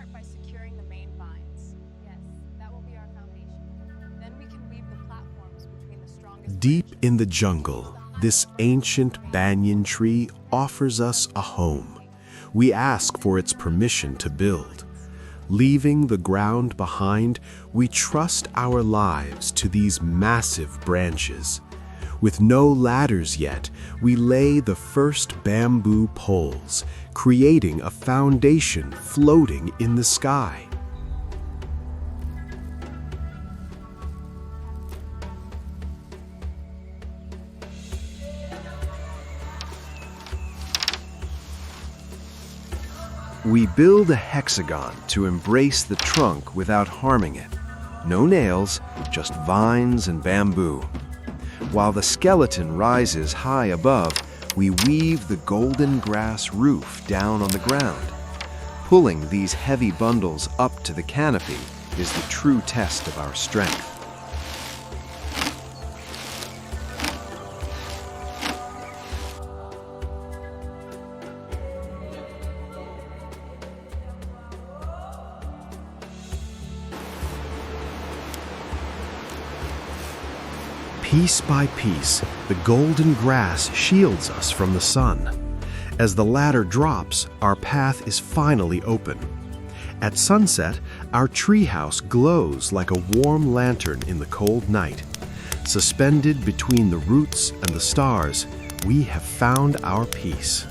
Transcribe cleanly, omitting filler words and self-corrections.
start by securing the main vines. Yes, that will be our foundation. Then we can weave the platforms between the strongest Deep branches. in the jungle, this ancient banyan tree offers us a home. We ask for its permission to build. Leaving the ground behind, we trust our lives to these massive branches. With no ladders yet, we lay the first bamboo poles, creating a foundation floating in the sky. We build a hexagon to embrace the trunk without harming it. No nails, just vines and bamboo. While the skeleton rises high above, we weave the golden grass roof down on the ground. Pulling these heavy bundles up to the canopy is the true test of our strength. Piece by piece, the golden grass shields us from the sun. As the ladder drops, our path is finally open. At sunset, our treehouse glows like a warm lantern in the cold night. Suspended between the roots and the stars, we have found our peace.